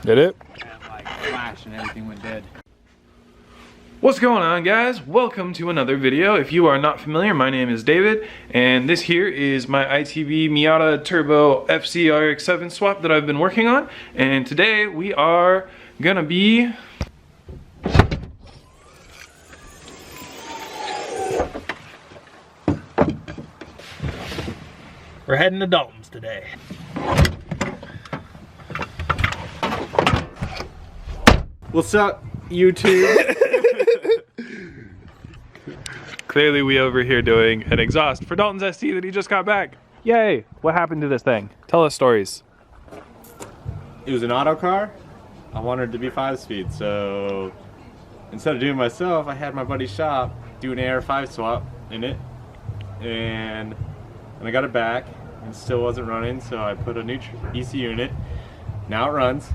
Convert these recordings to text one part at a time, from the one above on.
Did it? And like flash and everything went dead. What's going on, guys? Welcome to another video. If you are not familiar, my name is David, and this here is my ITV Miata Turbo FC RX-7 swap that I've been working on. And today we are gonna be we're heading to Dalton's today. What's up, YouTube? clearly we over here doing an exhaust for Dalton's ST that he just got back. Yay! What happened to this thing? Tell us stories. It was an auto car. I wanted it to be 5-speed, so instead of doing it myself, I had my buddy's shop do an AR5 swap in it, and I got it back, and it still wasn't running, so I put a new ECU in it. Now it runs,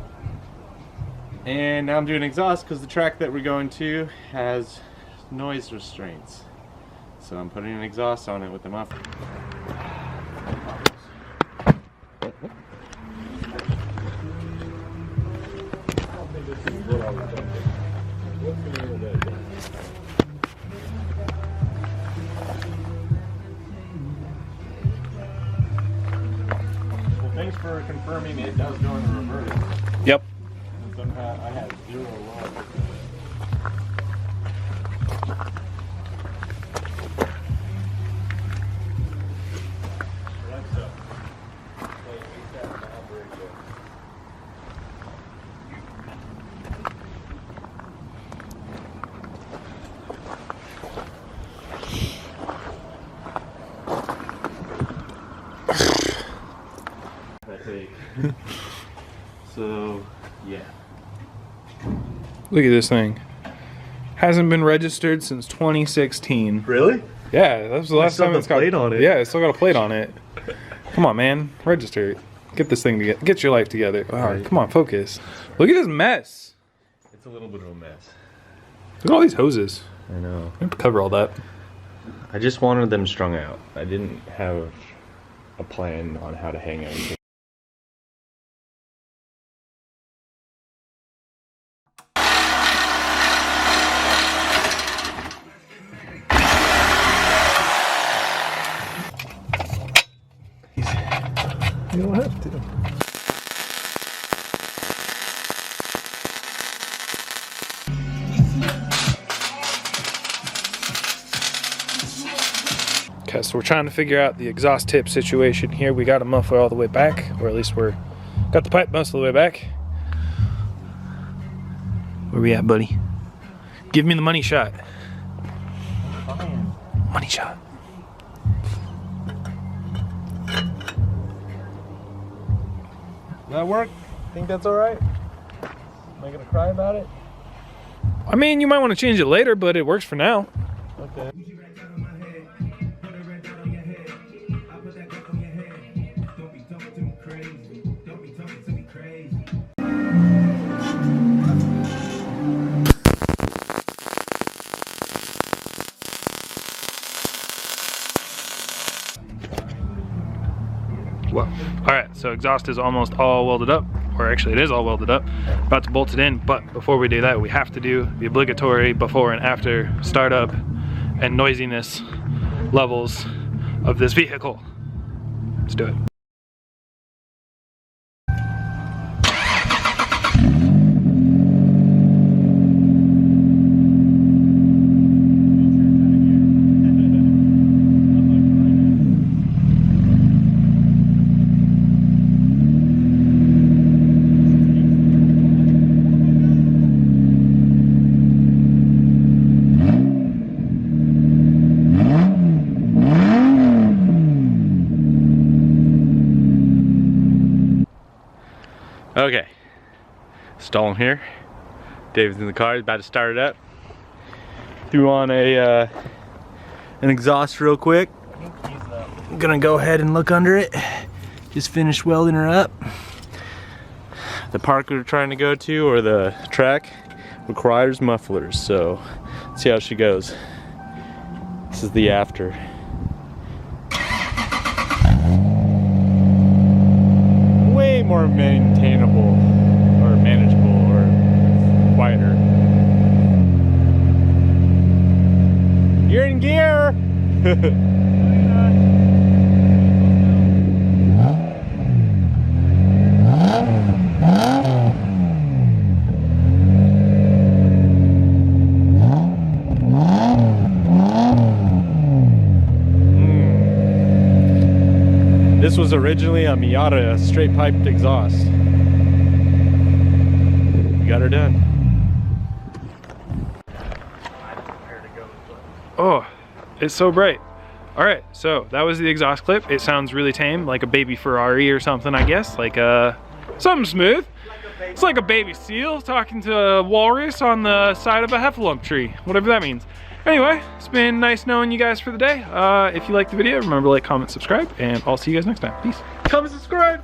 and now I'm doing exhaust because the track that we're going to has noise restraints, so I'm putting an exhaust on it with the muffler. Well, thanks for confirming it does go in reverse. Yep. Somehow I had 0 loss. So, yeah. Look at this thing. Hasn't been registered since 2016. Really? Yeah, that was the last time it's got a plate on it. Yeah, it's still got a plate on it. Come on, man. Register it. Get this thing together. Get your life together. All right, come on, focus. Look at this mess. It's a little bit of a mess. Look at all these hoses. I know. We have to cover all that. I just wanted them strung out. I didn't have a plan on how to hang everything. You don't have to. Okay, so we're trying to figure out the exhaust tip situation here. We got a muffler all the way back, or at least we're got the pipe most of the way back. Where we at, buddy? Give me the money shot. Money shot. That work? Think that's alright? Am I gonna cry about it? I mean, you might want to change it later, but it works for now. Okay. Well, all right, so exhaust is almost all welded up, or actually it is all welded up. About to bolt it in, but before we do that, we have to do the obligatory before and after startup and noisiness levels of this vehicle. Let's do it. Okay, Dalton here. David's in the car. He's about to start it up. Threw on an exhaust real quick. I'm gonna go ahead and look under it. Just finished welding her up. The park we're trying to go to, or the track, requires mufflers. So let's see how she goes. This is the after. Way more maintainable or manageable. This was originally a Miata straight piped exhaust. We got her done. Oh, it's so bright. All right, so that was the exhaust clip. It sounds really tame, like a baby Ferrari or something, I guess. Like something smooth. It's like a baby seal talking to a walrus on the side of a heffalump tree, whatever that means. Anyway, it's been nice knowing you guys for the day. If you liked the video, remember to like, comment, subscribe, and I'll see you guys next time. Peace. Come subscribe.